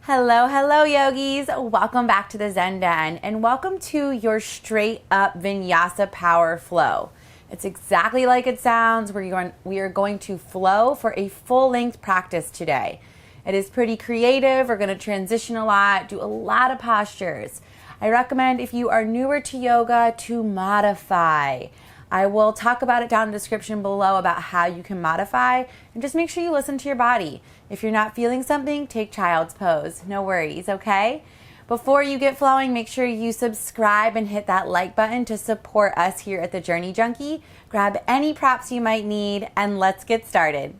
Hello, hello yogis. Welcome back to the Zen Den and welcome to your straight up Vinyasa power flow. It's exactly like it sounds. We are going to flow for a full length practice today. It is pretty creative. We're going to transition a lot, do a lot of postures. I recommend if you are newer to yoga to modify. I will talk about it down in the description below about how you can modify, and just make sure you listen to your body. If you're not feeling something, take child's pose. No worries, okay? Before you get flowing, make sure you subscribe and hit that like button to support us here at the Journey Junkie. Grab any props you might need, and let's get started.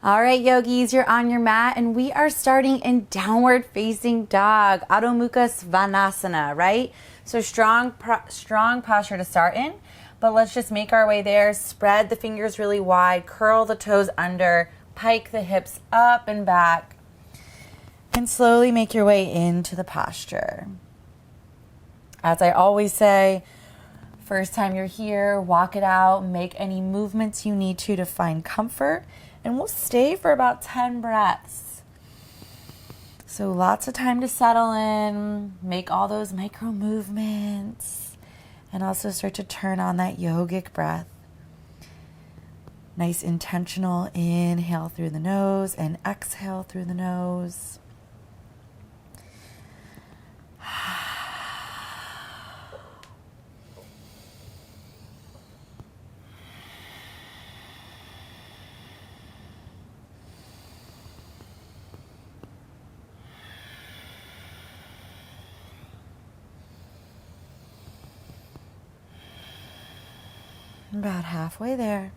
All right, yogis, you're on your mat and we are starting in downward facing dog, Adho Mukha Svanasana, right? So strong posture to start in, but let's just make our way there. Spread the fingers really wide, curl the toes under, pike the hips up and back, and slowly make your way into the posture. As I always say, first time you're here, walk it out, make any movements you need to find comfort. And we'll stay for about 10 breaths. So lots of time to settle in, make all those micro movements, and also start to turn on that yogic breath. Nice intentional inhale through the nose and exhale through the nose. About halfway there.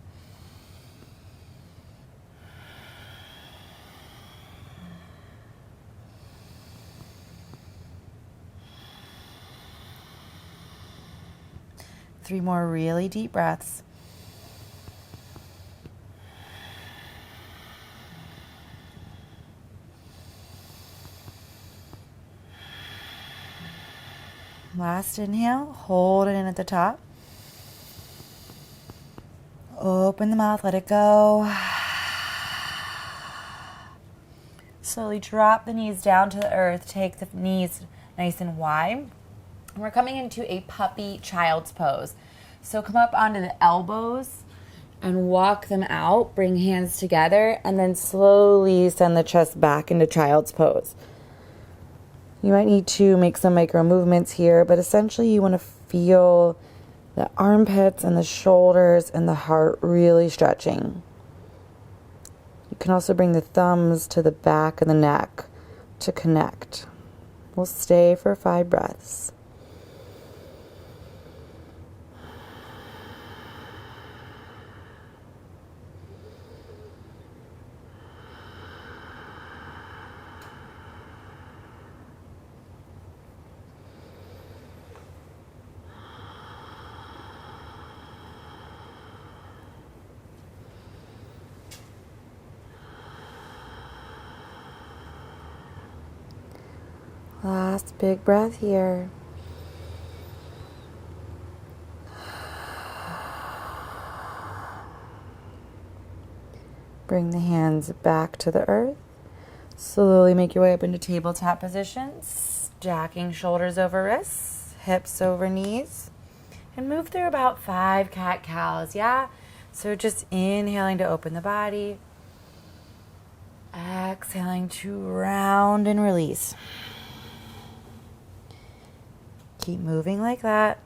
Three more really deep breaths. Last inhale, hold it in at the top. Open the mouth, let it go. Slowly drop the knees down to the earth. Take the knees nice and wide. And we're coming into a puppy child's pose. So come up onto the elbows and walk them out. Bring hands together and then slowly send the chest back into child's pose. You might need to make some micro movements here, but essentially you want to feel the armpits and the shoulders and the heart really stretching. You can also bring the thumbs to the back of the neck to connect. We'll stay for 5 breaths. Last big breath here. Bring the hands back to the earth. Slowly make your way up into tabletop position, stacking shoulders over wrists, hips over knees, and move through about 5 cat-cows, yeah? So just inhaling to open the body, exhaling to round and release. Keep moving like that.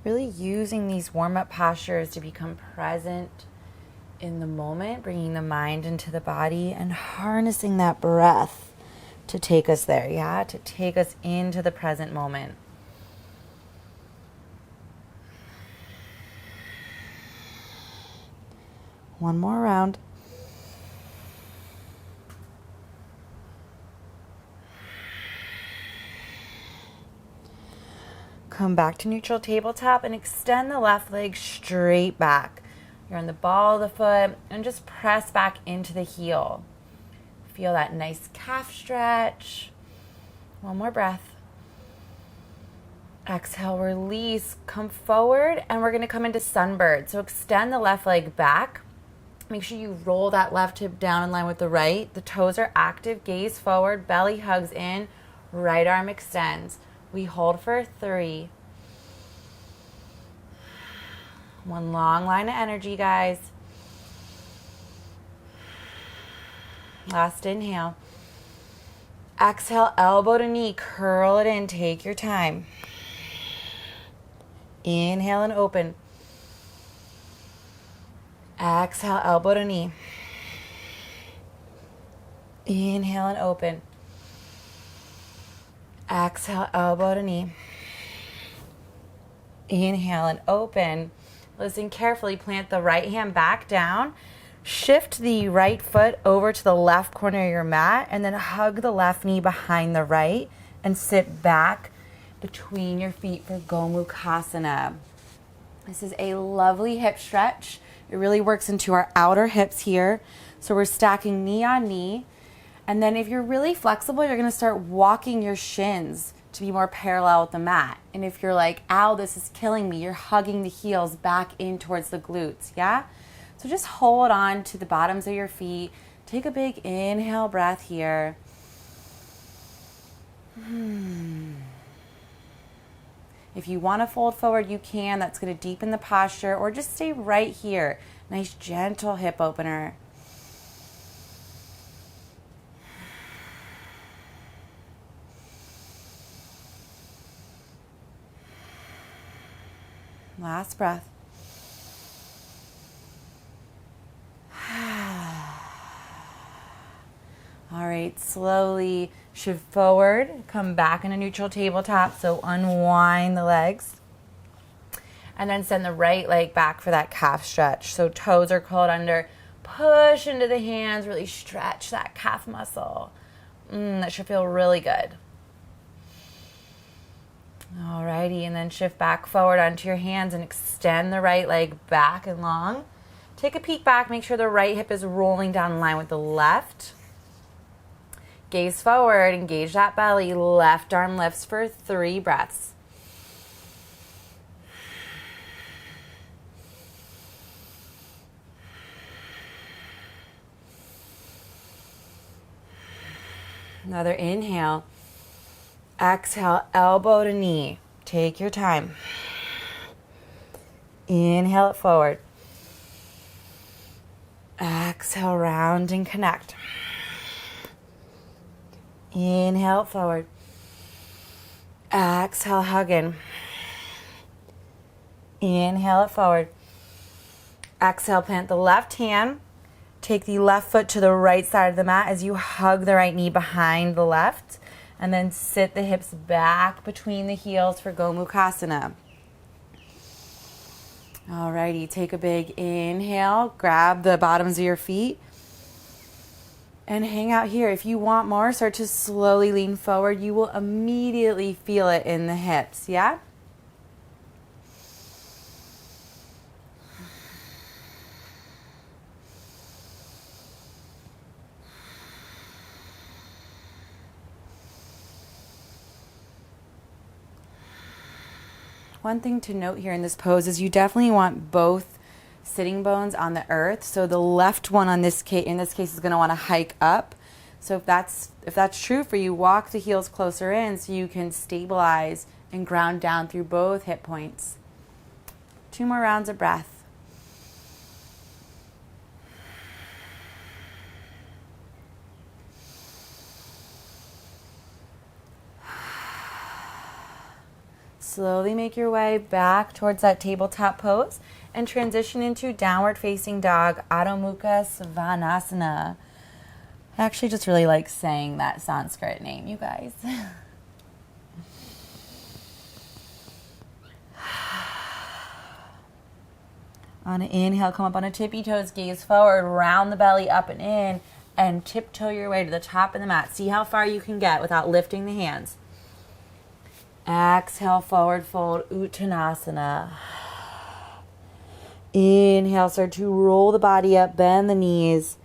Really using these warm-up postures to become present in the moment, bringing the mind into the body and harnessing that breath to take us there, yeah? To take us into the present moment. One more round. come back to neutral tabletop and extend the left leg straight back. You're on the ball of the foot and just press back into the heel. Feel that nice calf stretch. One more breath. Exhale, release, come forward, and we're gonna come into sunbird. So extend the left leg back. Make sure you roll that left hip down in line with the right. The toes are active, gaze forward, belly hugs in, right arm extends. We hold for 3. One long line of energy, guys. Last inhale. Exhale, elbow to knee, curl it in, take your time. Inhale and open. Exhale, elbow to knee. Inhale and open. Exhale, elbow to knee. Inhale and open. Listen carefully, plant the right hand back down. Shift the right foot over to the left corner of your mat and then hug the left knee behind the right and sit back between your feet for Gomukhasana. This is a lovely hip stretch. It really works into our outer hips here. So we're stacking knee on knee. And then if you're really flexible, you're gonna start walking your shins to be more parallel with the mat. And if you're like, ow, this is killing me, you're hugging the heels back in towards the glutes, yeah? So just hold on to the bottoms of your feet. Take a big inhale breath here. If you want to fold forward, you can. That's going to deepen the posture, or just stay right here. Nice gentle hip opener. Last breath. All right, slowly shift forward, come back in a neutral tabletop, so unwind the legs. And then send the right leg back for that calf stretch. So toes are curled under, push into the hands, really stretch that calf muscle. That should feel really good. Alrighty, and then shift back forward onto your hands and extend the right leg back and long. Take a peek back, make sure the right hip is rolling down in line with the left. Gaze forward, engage that belly, left arm lifts for 3 breaths. Another inhale. Exhale, elbow to knee. Take your time. Inhale it forward. Exhale, round and connect. Inhale it forward. Exhale, hug in. Inhale it forward. Exhale, plant the left hand. Take the left foot to the right side of the mat as you hug the right knee behind the left. And then sit the hips back between the heels for Gomukhasana. Alrighty, take a big inhale. Grab the bottoms of your feet. And hang out here. If you want more, start to slowly lean forward. You will immediately feel it in the hips, yeah? One thing to note here in this pose is you definitely want both sitting bones on the earth. So the left one in this case is going to want to hike up. So if that's true for you, walk the heels closer in so you can stabilize and ground down through both hip points. 2 more rounds of breath. Slowly make your way back towards that tabletop pose and transition into downward facing dog, Adho Mukha Svanasana. I actually just really like saying that Sanskrit name, you guys. On an inhale, come up on a tippy toes, gaze forward, round the belly up and in, and tiptoe your way to the top of the mat. See how far you can get without lifting the hands. Exhale, forward fold, Uttanasana. Inhale, start to roll the body up, bend the knees,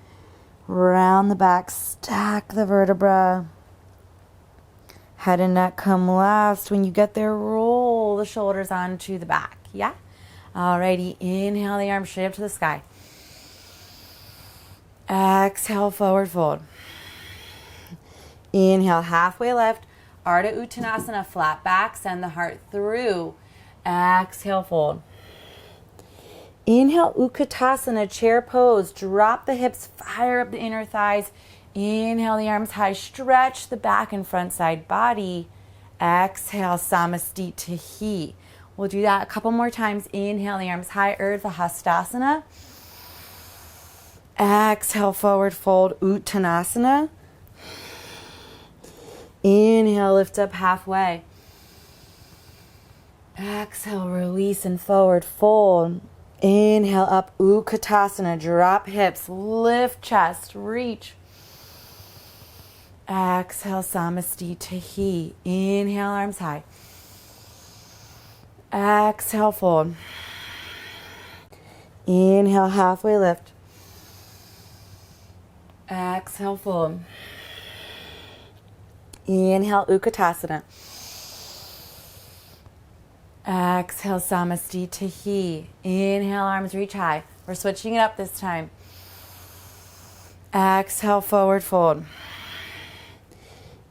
round the back, stack the vertebra. Head and neck come last. When you get there, roll the shoulders onto the back. Yeah? Alrighty, inhale the arms straight up to the sky. Exhale, forward fold. Inhale, halfway lift. Ardha Uttanasana, flat back, send the heart through. Exhale, fold. Inhale, Utkatasana, chair pose. Drop the hips, fire up the inner thighs. Inhale the arms high, stretch the back and front side body. Exhale, 𝗪𝗏. We'll do that a couple more times. Inhale the arms high, 𝗪்va Hastasana. Exhale, forward fold, Uttanasana. Inhale, lift up halfway. Exhale, release and forward fold. Inhale, up, Utkatasana, drop hips, lift chest, reach. Exhale, 𝗪𝗏. Inhale, arms high. Exhale, fold. Inhale, halfway lift. Exhale, fold. Inhale, Utkatasana. Exhale, 𝗪𝗏. Inhale, arms reach high. We're switching it up this time. Exhale, forward fold.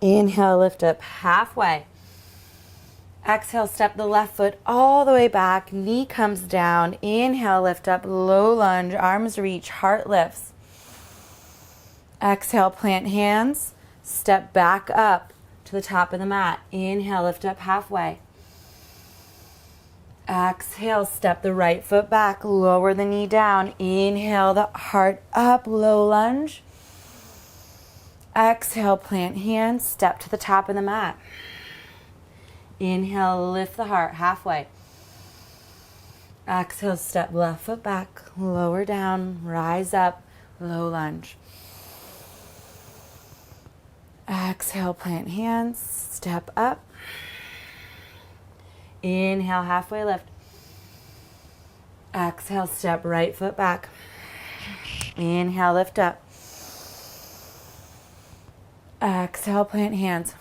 Inhale, lift up halfway. Exhale, step the left foot all the way back. Knee comes down. Inhale, lift up, low lunge. Arms reach, heart lifts. Exhale, plant hands. Step back up to the top of the mat. Inhale, lift up halfway. Exhale, step the right foot back. Lower the knee down. Inhale, the heart up, low lunge. Exhale, plant hands. Step to the top of the mat. Inhale, lift the heart halfway. Exhale, step left foot back, lower down, rise up, low lunge. Exhale, plant hands, step up. Inhale, halfway lift. Exhale, step right foot back. Inhale, lift up. Exhale, plant hands.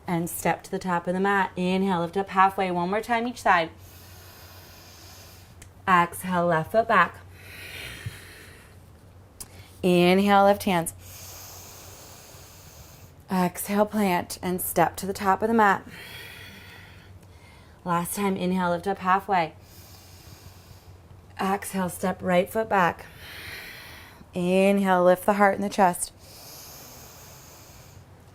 And step to the top of the mat. Inhale, lift up halfway. One more time each side. Exhale, left foot back. Inhale, lift hands. Exhale, plant and step to the top of the mat. Last time, inhale, lift up halfway. Exhale, step right foot back. Inhale, lift the heart and the chest.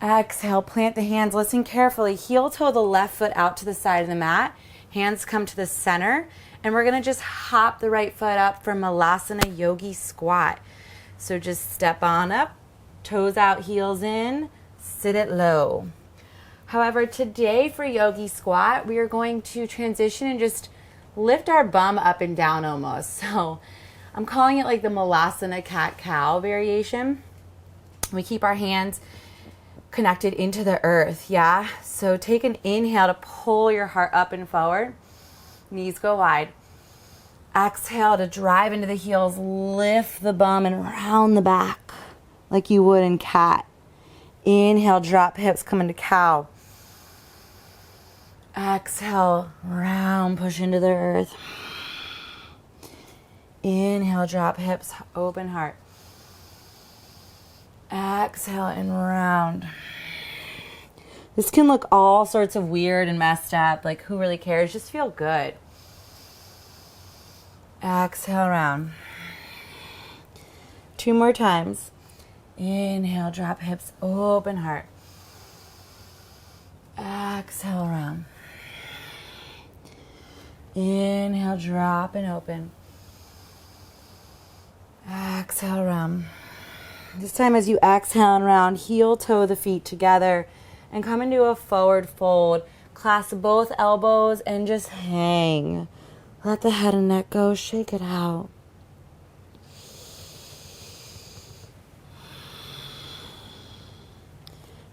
Exhale, plant the hands. Listen carefully. Heel toe the left foot out to the side of the mat. Hands come to the center. And we're going to just hop the right foot up for Malasana Yogi Squat. So just step on up, toes out, heels in, sit it low. However, today for Yogi Squat, we are going to transition and just lift our bum up and down almost. So I'm calling it like the Malasana cat-cow variation. We keep our hands connected into the earth, yeah? So take an inhale to pull your heart up and forward. Knees go wide. Exhale to drive into the heels. Lift the bum and round the back like you would in cat. Inhale, drop hips, come into cow. Exhale, round, push into the earth. Inhale, drop hips, open heart. Exhale and round. This can look all sorts of weird and messed up. Like, who really cares? Just feel good. Exhale, round. 2 more times. Inhale, drop hips, open heart. Exhale, round. Inhale, drop and open. Exhale, round. This time as you exhale and round, heel toe the feet together and come into a forward fold. Clasp both elbows and just hang. Let the head and neck go, shake it out.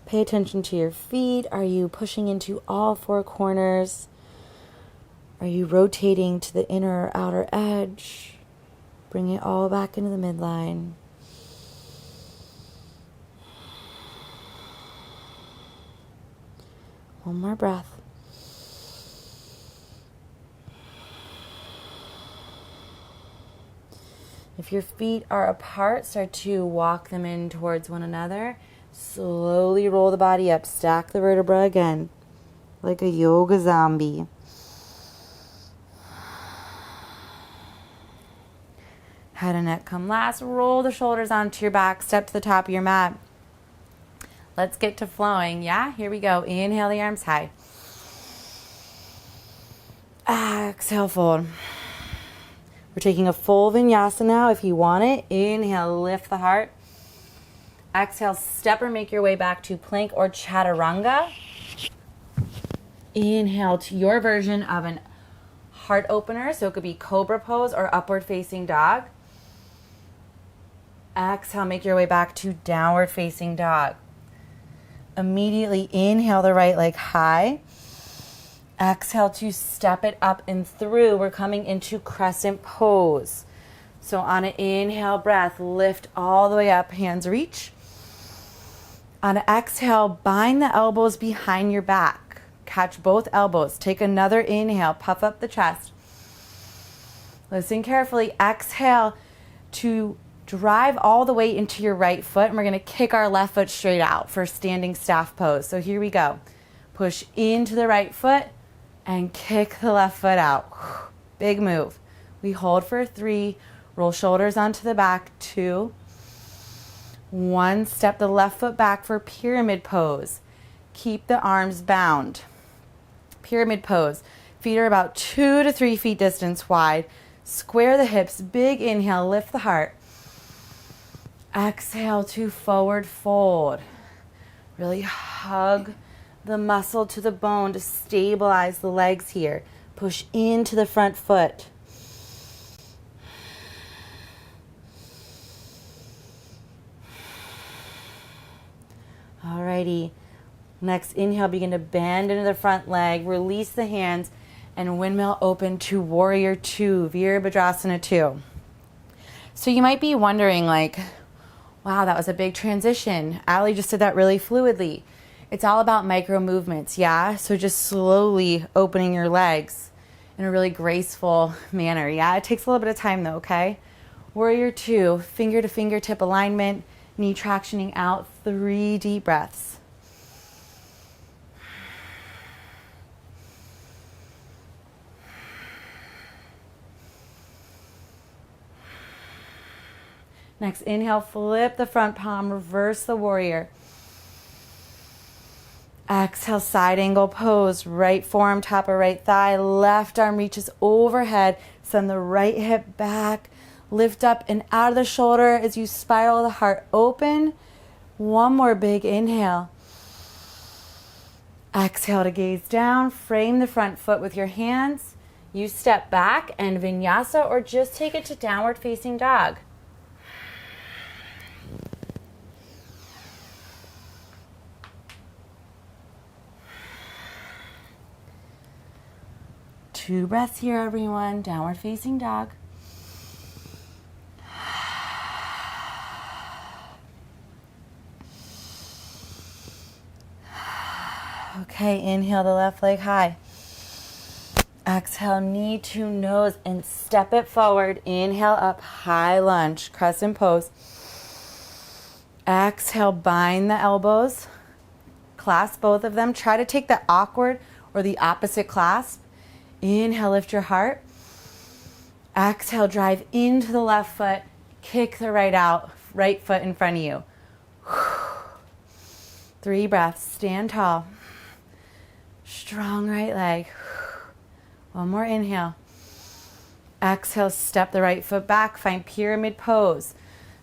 Pay attention to your feet. Are you pushing into all four corners? Are you rotating to the inner or outer edge? Bring it all back into the midline. One more breath. If your feet are apart, start to walk them in towards one another. Slowly roll the body up. Stack the vertebra again, like a yoga zombie. Head and neck come last. Roll the shoulders onto your back. Step to the top of your mat. Let's get to flowing. Yeah, here we go. Inhale the arms high. Exhale, fold. We're taking a full vinyasa now. If you want it, inhale, lift the heart. Exhale, step or make your way back to plank or chaturanga. Inhale to your version of an heart opener. So it could be cobra pose or upward facing dog. Exhale, make your way back to downward facing dog. Immediately inhale the right leg high. Exhale to step it up and through. We're coming into crescent pose. So on an inhale breath, lift all the way up, hands reach. On an exhale, bind the elbows behind your back. Catch both elbows. Take another inhale, puff up the chest. Listen carefully. Exhale to drive all the way into your right foot, and we're going to kick our left foot straight out for standing staff pose. So here we go. Push into the right foot and kick the left foot out. Big move. We hold for 3. Roll shoulders onto the back. 2. 1. Step the left foot back for pyramid pose. Keep the arms bound. Pyramid pose. Feet are about 2 to 3 feet distance wide. Square the hips. Big inhale. Lift the heart. Exhale to forward fold. Really hug the muscle to the bone to stabilize the legs here. Push into the front foot. Alrighty. Next inhale, begin to bend into the front leg. Release the hands and windmill open to warrior 2, Virabhadrasana 2. So you might be wondering, like, wow, that was a big transition. Allie just did that really fluidly. It's all about micro movements, yeah? So just slowly opening your legs in a really graceful manner, yeah? It takes a little bit of time though, okay? Warrior 2, finger to fingertip alignment, knee tractioning out, 3 deep breaths. Next, inhale, flip the front palm, reverse the warrior. Exhale, side angle pose, right forearm, top of right thigh, left arm reaches overhead, send the right hip back, lift up and out of the shoulder as you spiral the heart open. One more big inhale. Exhale to gaze down, frame the front foot with your hands. You step back and vinyasa or just take it to downward facing dog. Two breaths here, everyone. Downward facing dog. Okay, inhale the left leg high. Exhale, knee to nose and step it forward. Inhale up, high lunge, crescent pose. Exhale, bind the elbows. Clasp both of them. Try to take the awkward or the opposite clasp. Inhale, lift your heart. Exhale, drive into the left foot. Kick the right out, right foot in front of you. 3 breaths, stand tall. Strong right leg. One more inhale. Exhale, step the right foot back, find pyramid pose.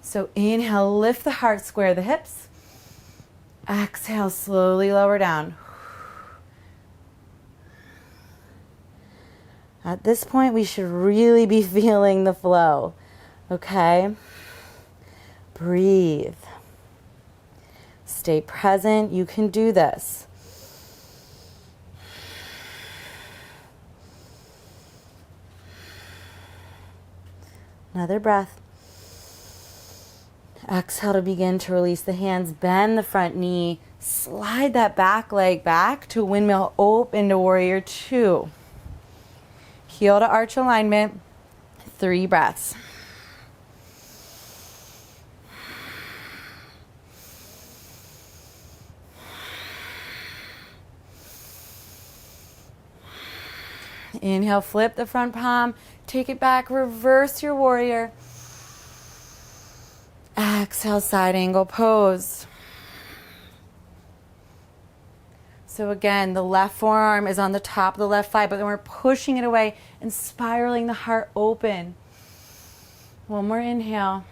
So inhale, lift the heart, square the hips. Exhale, slowly lower down. At this point, we should really be feeling the flow, okay? Breathe. Stay present. You can do this. Another breath. Exhale to begin to release the hands. Bend the front knee. Slide that back leg back to windmill open to warrior two. Heel to arch alignment. 3 breaths. Inhale, flip the front palm. Take it back. Reverse your warrior. Exhale, side angle pose. So again, the left forearm is on the top of the left thigh, but then we're pushing it away and spiraling the heart open. One more inhale.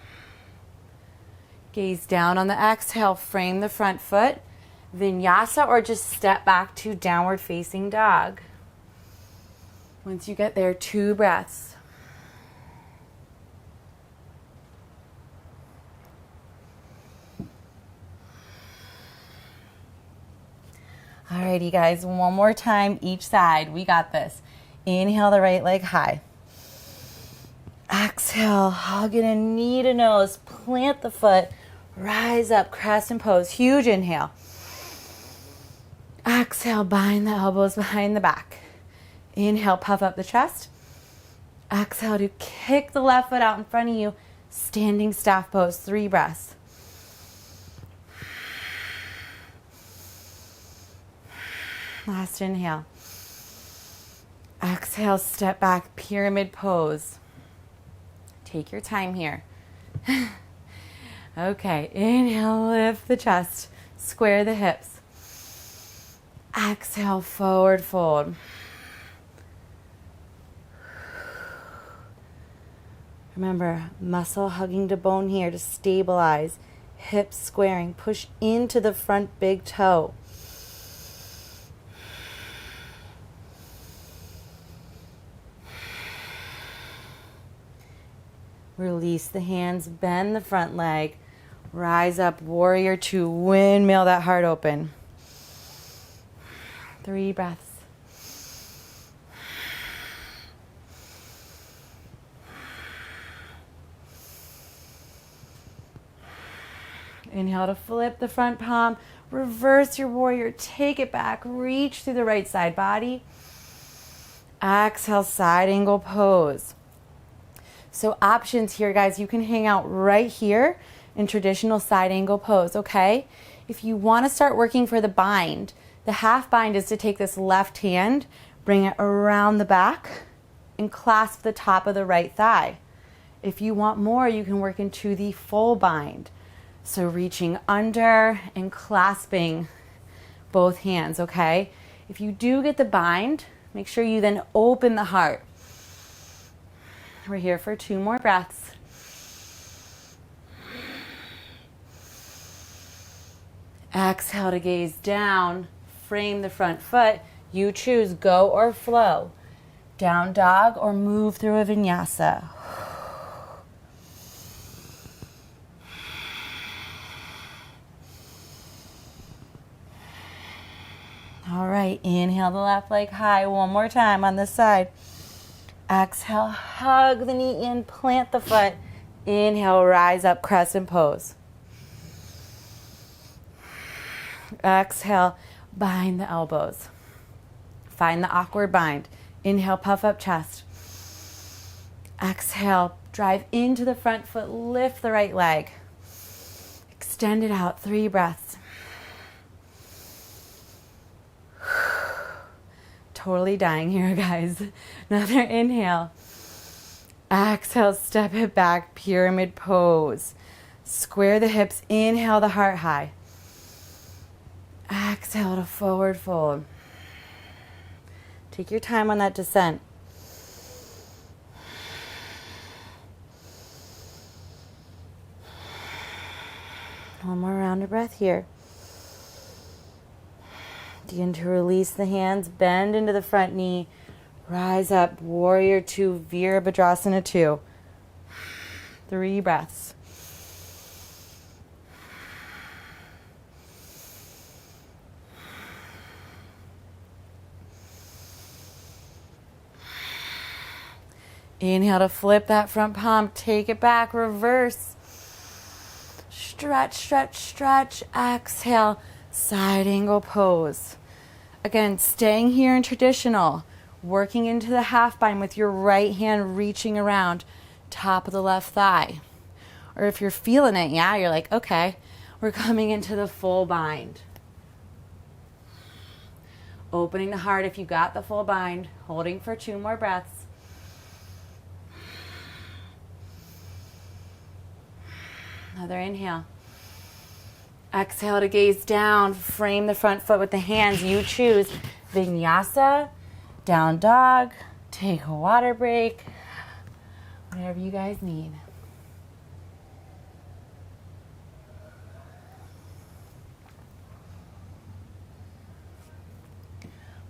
Gaze down on the exhale. Frame the front foot. Vinyasa, or just step back to downward facing dog. Once you get there, 2 breaths. Alrighty, guys, one more time each side. We got this. Inhale the right leg high. Exhale, hug in a knee to nose. Plant the foot. Rise up, crescent pose. Huge inhale. Exhale, bind the elbows behind the back. Inhale, puff up the chest. Exhale to kick the left foot out in front of you. Standing staff pose, 3 breaths. Last inhale. Exhale, step back, pyramid pose. Take your time here. Okay, inhale, lift the chest. Square the hips. Exhale, forward fold. Remember, muscle hugging to bone here to stabilize. Hips squaring. Push into the front big toe. Release the hands, bend the front leg, rise up, warrior two, windmill that heart open. 3 breaths. Inhale to flip the front palm, reverse your warrior, take it back, reach through the right side body. Exhale, side angle pose. So options here, guys, you can hang out right here in traditional side angle pose, okay? If you want to start working for the bind, the half bind is to take this left hand, bring it around the back, and clasp the top of the right thigh. If you want more, you can work into the full bind. So reaching under and clasping both hands, okay? If you do get the bind, make sure you then open the heart. We're here for 2 more breaths. Exhale to gaze down, frame the front foot. You choose go or flow. Down dog or move through a vinyasa. All right, inhale the left leg high. One more time on this side. Exhale, hug the knee in, plant the foot. Inhale, rise up, crescent pose. Exhale, bind the elbows. Find the awkward bind. Inhale, puff up chest. Exhale, drive into the front foot, lift the right leg. Extend it out, 3 breaths. Totally dying here, guys. Another inhale. Exhale, step it back, pyramid pose. Square the hips, inhale the heart high. Exhale to forward fold. Take your time on that descent. One more round of breath here. Begin to release the hands, bend into the front knee, rise up, warrior two, 𝗪𝗔 2. 3 breaths. Inhale to flip that front palm. Take it back, reverse. Stretch, stretch, stretch. Exhale, side angle pose. Again, staying here in traditional. Working into the half bind with your right hand reaching around top of the left thigh. Or if you're feeling it, yeah, you're like, okay, we're coming into the full bind. Opening the heart if you got the full bind. Holding for 2 more breaths. Another inhale. Exhale to gaze down. Frame the front foot with the hands. You choose Vinyasa, down dog, take a water break, whatever you guys need.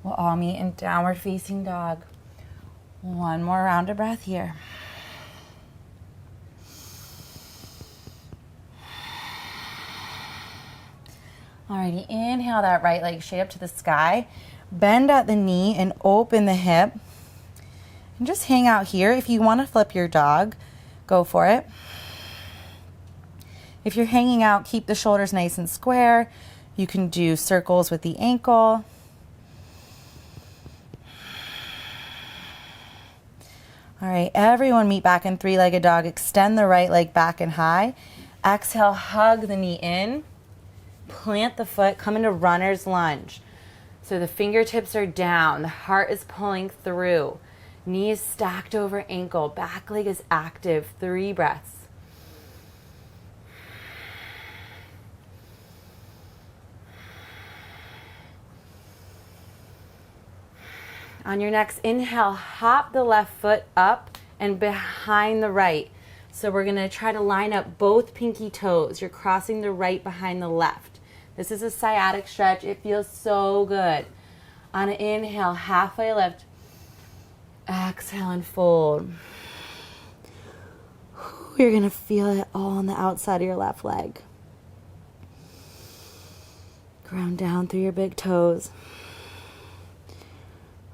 We'll all meet in downward facing dog. 1 more round of breath here. Alrighty, inhale that right leg straight up to the sky. Bend at the knee and open the hip. And just hang out here. If you want to flip your dog, go for it. If you're hanging out, keep the shoulders nice and square. You can do circles with the ankle. All right, everyone meet back in 3-legged dog. Extend the right leg back and high. Exhale, hug the knee in. Plant the foot, come into runner's lunge. So the fingertips are down, the heart is pulling through. Knee is stacked over ankle, back leg is active. 3 breaths. On your next inhale, hop the left foot up and behind the right. So we're gonna try to line up both pinky toes. You're crossing the right behind the left. This is a sciatic stretch. It feels so good. On an inhale, halfway lift. Exhale and fold. You're gonna feel it all on the outside of your left leg. Ground down through your big toes.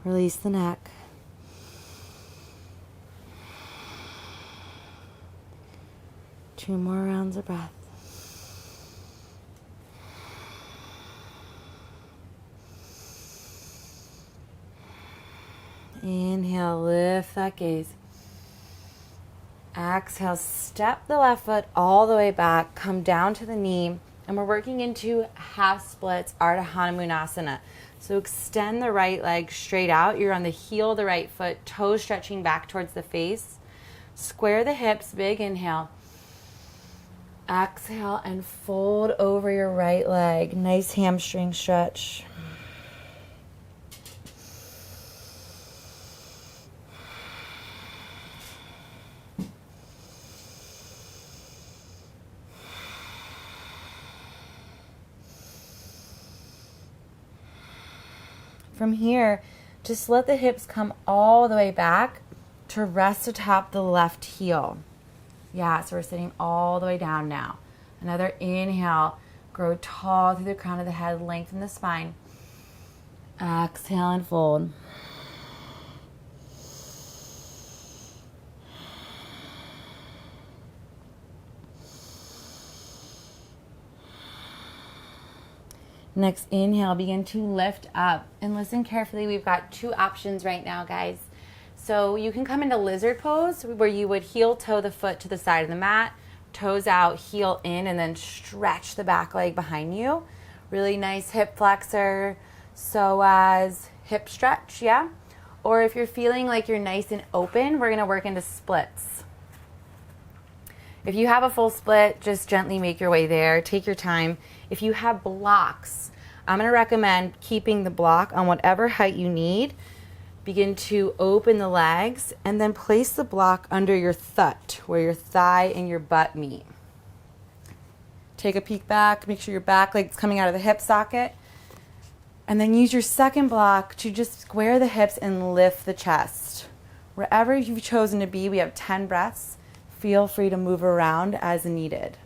Release the neck. Two more rounds of breath. Inhale, lift that gaze. Exhale, step the left foot all the way back, come down to the knee, and we're working into half splits, Ardha Hanumanasana. So extend the right leg straight out. You're on the heel of the right foot, toes stretching back towards the face. Square the hips, big inhale. Exhale and fold over your right leg. Nice hamstring stretch. From here, just let the hips come all the way back to rest atop the left heel. Yeah, so we're sitting all the way down now. Another inhale, grow tall through the crown of the head, lengthen the spine. Exhale and fold. Next inhale, begin to lift up. And listen carefully, we've got 2 options right now, guys. So you can come into lizard pose where you would heel toe the foot to the side of the mat, toes out, heel in, and then stretch the back leg behind you. Really nice hip flexor, psoas, hip stretch, yeah? Or if you're feeling like you're nice and open, we're gonna work into splits. If you have a full split, just gently make your way there. Take your time. If you have blocks, I'm going to recommend keeping the block on whatever height you need. Begin to open the legs and then place the block under your thut, where your thigh and your butt meet. Take a peek back. Make sure your back leg's coming out of the hip socket. And then use your second block to just square the hips and lift the chest. Wherever you've chosen to be, we have 10 breaths. Feel free to move around as needed.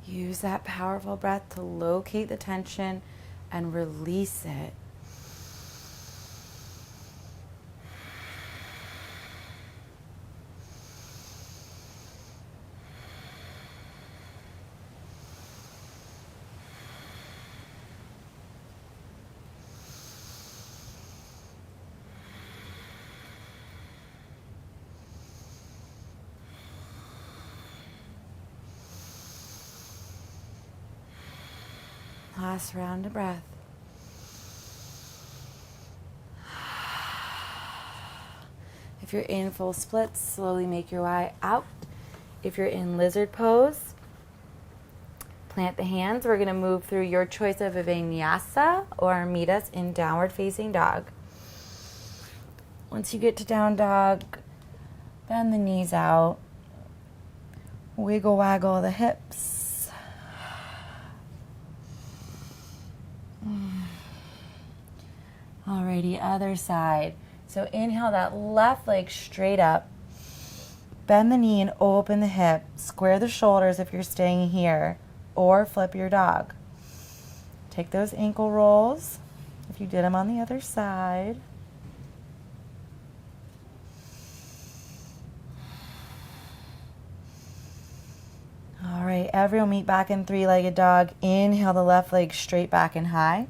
Use that powerful breath to locate the tension and release it. Last round of breath. If you're in full splits, slowly make your way out. If you're in lizard pose, plant the hands. We're going to move through your choice of a vinyasa or meet us in downward facing dog. Once you get to down dog, bend the knees out. Wiggle waggle the hips. Alrighty, other side. So inhale that left leg straight up. Bend the knee and open the hip. Square the shoulders if you're staying here, or flip your dog. Take those ankle rolls if you did them on the other side. All right, everyone meet back in three-legged dog. Inhale the left leg straight back and high.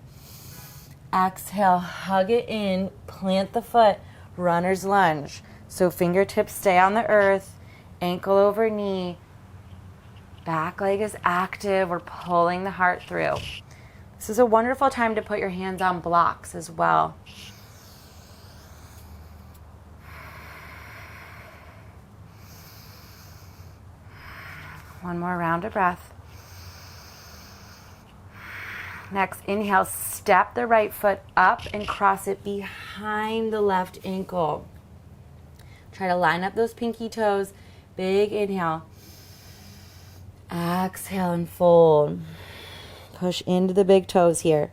Exhale, hug it in, plant the foot, runner's lunge. So fingertips stay on the earth, ankle over knee, back leg is active, we're pulling the heart through. This is a wonderful time to put your hands on blocks as well. One more round of breath. Next, inhale, step the right foot up and cross it behind the left ankle. Try to line up those pinky toes. Big inhale. Exhale and fold. Push into the big toes here.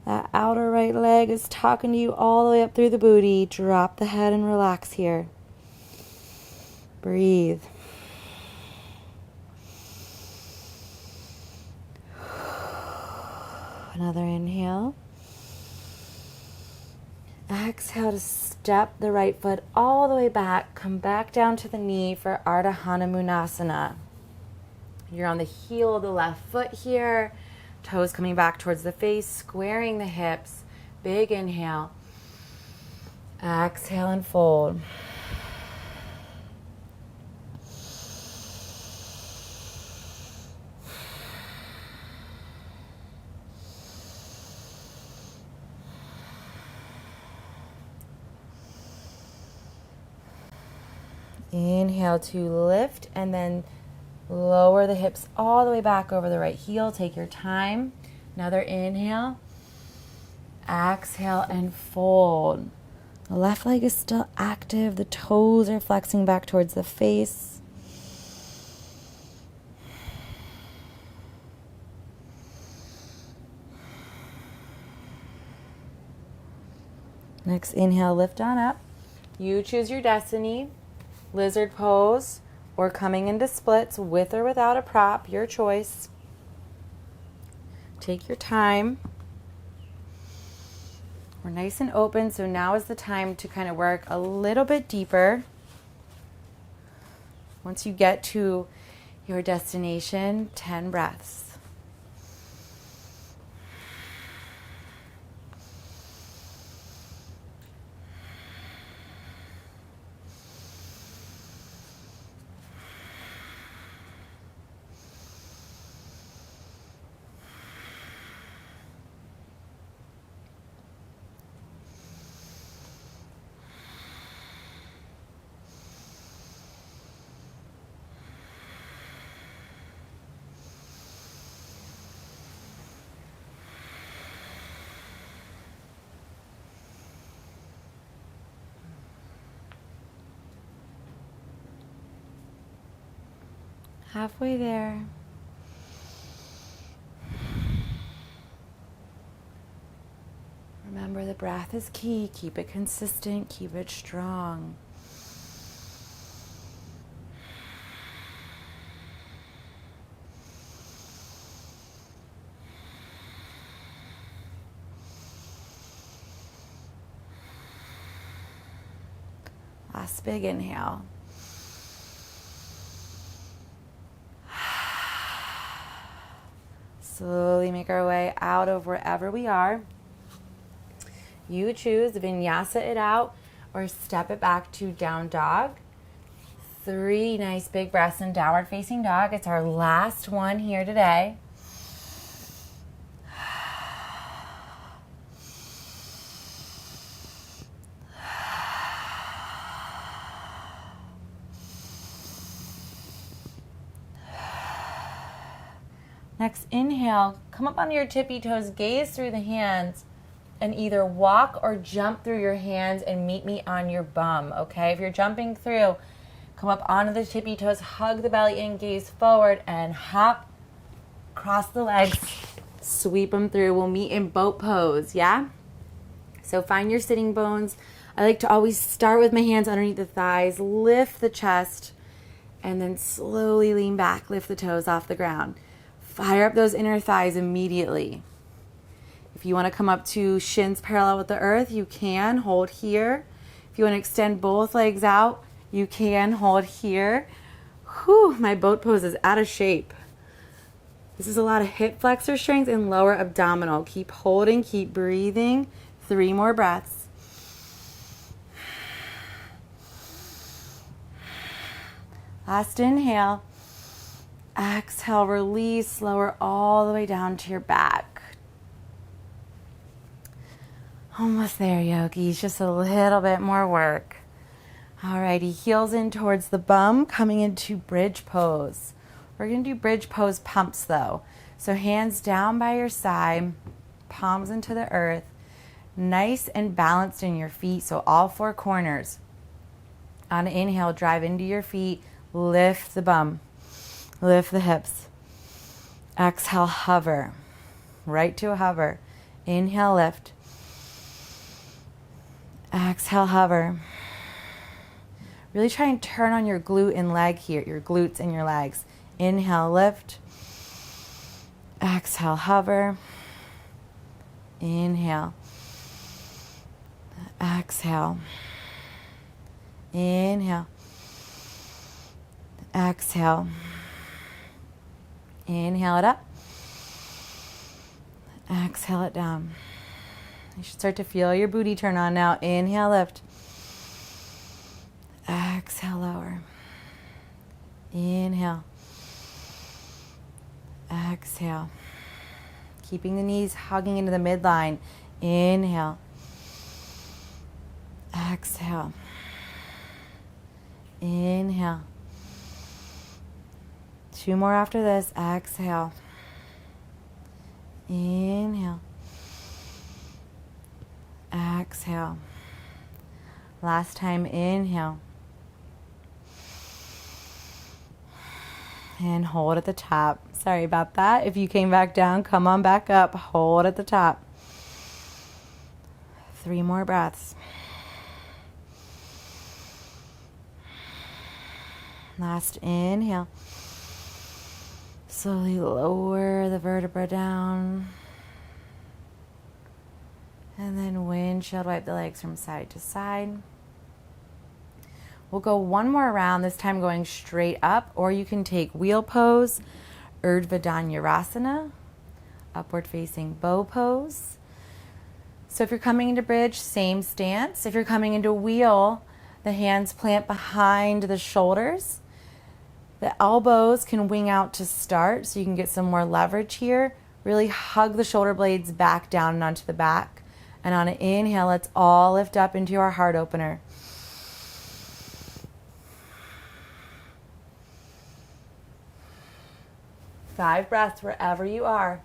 That outer right leg is talking to you all the way up through the booty. Drop the head and relax here. Breathe. Another inhale. Exhale to step the right foot all the way back. Come back down to the knee for Ardha Hanumanasana. You're on the heel of the left foot here. Toes coming back towards the face, squaring the hips. Big inhale. Exhale and fold. Inhale to lift and then lower the hips all the way back over the right heel. Take your time. Another inhale. Exhale and fold. The left leg is still active. The toes are flexing back towards the face. Next inhale, lift on up. You choose your destiny. Lizard pose or coming into splits with or without a prop, your choice. Take your time. We're nice and open, so now is the time to kind of work a little bit deeper. Once you get to your destination, 10 breaths. Halfway there. Remember, the breath is key. Keep it consistent. Keep it strong. Last big inhale. Slowly make our way out of wherever we are. You choose vinyasa it out or step it back to down dog. 3 nice big breaths in downward facing dog. It's our last one here today. Next, inhale, come up onto your tippy toes, gaze through the hands, and either walk or jump through your hands and meet me on your bum, okay? If you're jumping through, come up onto the tippy toes, hug the belly in, gaze forward, and hop, cross the legs, sweep them through. We'll meet in boat pose, yeah? So find your sitting bones. I like to always start with my hands underneath the thighs, lift the chest, and then slowly lean back, lift the toes off the ground. Fire up those inner thighs immediately. If you want to come up to shins parallel with the earth, you can. Hold here. If you want to extend both legs out, you can. Hold here. Whew, my boat pose is out of shape. This is a lot of hip flexor strength and lower abdominal. Keep holding, keep breathing. 3 more breaths. Last inhale. Exhale, release, lower all the way down to your back. Almost there, yogis. Just a little bit more work. Alrighty, heels in towards the bum, coming into bridge pose. We're going to do bridge pose pumps though. So hands down by your side, palms into the earth, nice and balanced in your feet, so all 4 corners. On an inhale, drive into your feet, lift the bum. Lift the hips. Exhale, hover. Right to a hover. Inhale, lift. Exhale, hover. Really try and turn on your glute and leg here, your glutes and your legs. Inhale, lift. Exhale, hover. Inhale. Exhale. Inhale. Exhale. Inhale it up. Exhale it down. You should start to feel your booty turn on now. Inhale, lift. Exhale, lower. Inhale. Exhale. Keeping the knees hugging into the midline. Inhale. Exhale. Inhale. 2 more after this. Exhale. Inhale. Exhale. Last time, inhale. And hold at the top. Sorry about that. If you came back down, come on back up. Hold at the top. 3 more breaths. Last inhale. Slowly lower the vertebra down. And then windshield wipe the legs from side to side. We'll go 1 more round, this time going straight up, or you can take wheel pose, 𝗪𝗏𝗏 upward facing bow pose. So if you're coming into bridge, same stance. If you're coming into wheel, the hands plant behind the shoulders. The elbows can wing out to start, so you can get some more leverage here. Really hug the shoulder blades back down and onto the back. And on an inhale, let's all lift up into our heart opener. Five breaths wherever you are.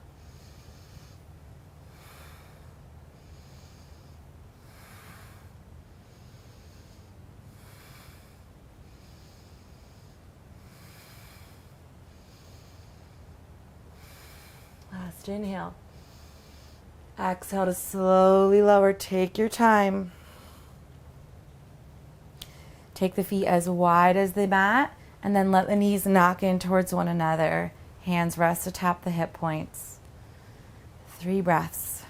Last inhale. Exhale to slowly lower. Take your time. Take the feet as wide as the mat, and then let the knees knock in towards one another. Hands rest atop the hip points. 3 breaths.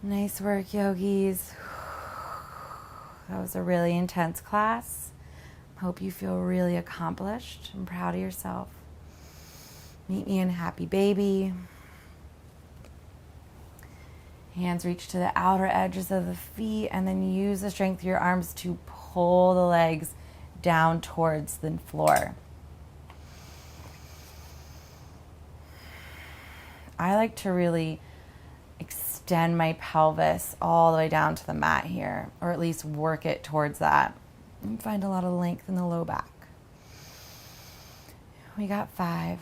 Nice work, yogis. That was a really intense class. Hope you feel really accomplished and proud of yourself. Meet me in happy baby. Hands reach to the outer edges of the feet, and then use the strength of your arms to pull the legs down towards the floor. I like to really extend my pelvis all the way down to the mat here, or at least work it towards that. And find a lot of length in the low back. We got 5.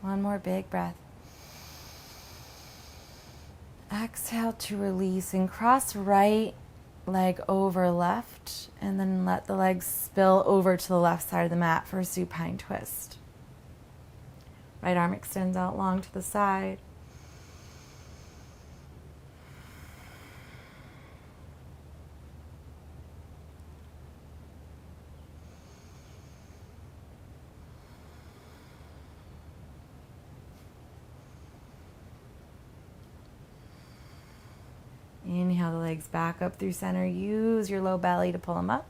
One more big breath. Exhale to release and cross right leg over left, and then let the legs spill over to the left side of the mat for a supine twist. Right arm extends out long to the side. Inhale the legs back up through center. Use your low belly to pull them up.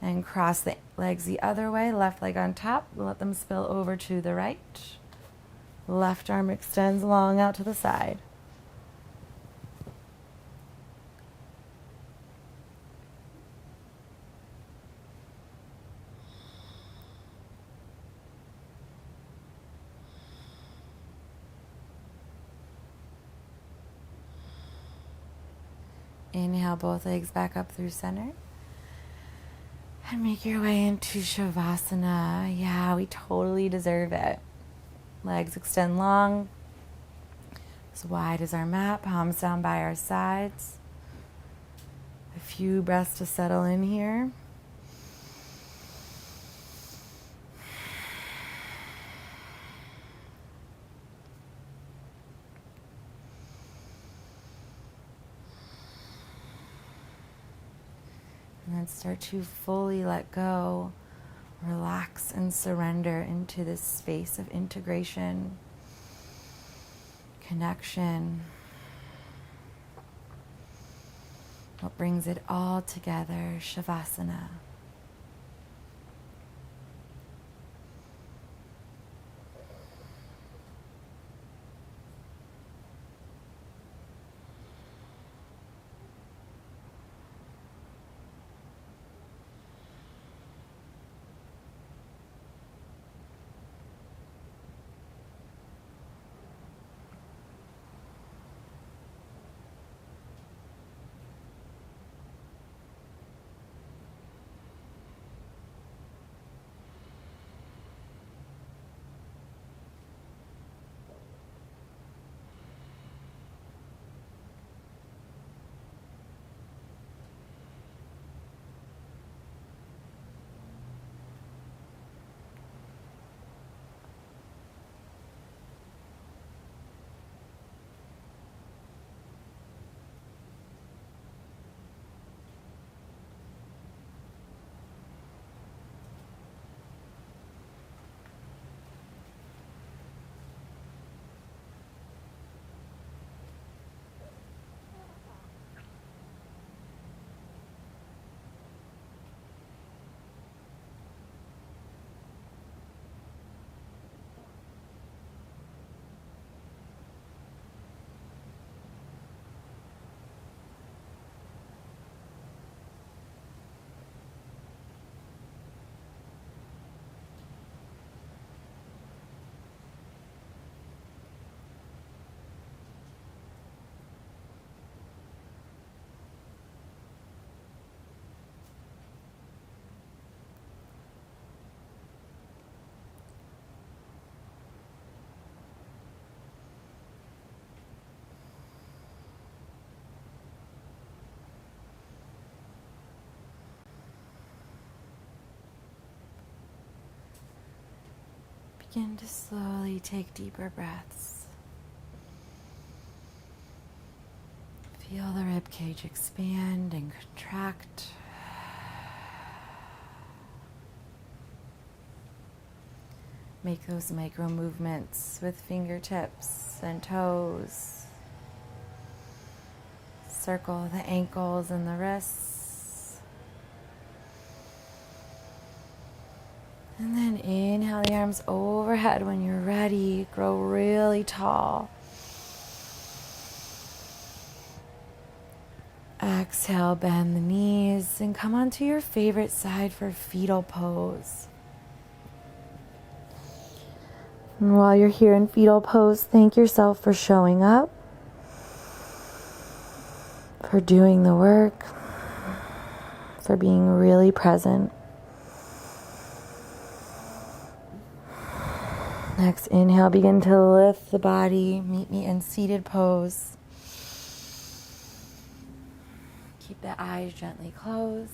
And cross the legs the other way. Left leg on top. Let them spill over to the right. Left arm extends long out to the side. Inhale both legs back up through center. And make your way into Shavasana. Yeah, we totally deserve it. Legs extend long, as wide as our mat, palms down by our sides. A few breaths to settle in here. And then start to fully let go, relax and surrender into this space of integration, connection. What brings it all together, Shavasana. Begin to slowly take deeper breaths. Feel the rib cage expand and contract. Make those micro movements with fingertips and toes. Circle the ankles and the wrists. And then inhale the arms overhead when you're ready. Grow really tall. Exhale, bend the knees and come onto your favorite side for fetal pose. And while you're here in fetal pose, thank yourself for showing up, for doing the work, for being really present. Next, inhale, begin to lift the body. Meet me in seated pose. Keep the eyes gently closed.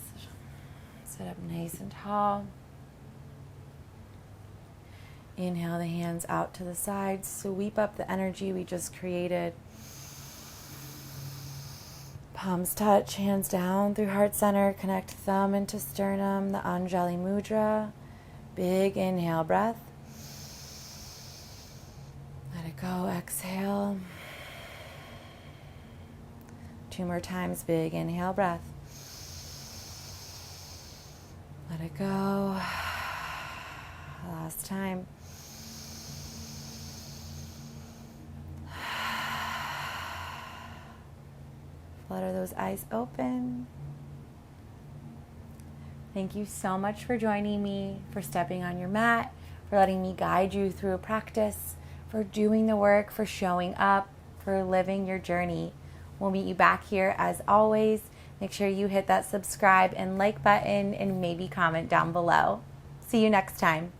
Sit up nice and tall. Inhale the hands out to the sides. Sweep up the energy we just created. Palms touch, hands down through heart center. Connect thumb into sternum, the Anjali Mudra. Big inhale breath. Let it go, exhale. 2 more times, big inhale breath. Let it go. Last time. Flutter those eyes open. Thank you so much for joining me, for stepping on your mat, for letting me guide you through a practice, for doing the work, for showing up, for living your journey. We'll meet you back here as always. Make sure you hit that subscribe and like button and maybe comment down below. See you next time.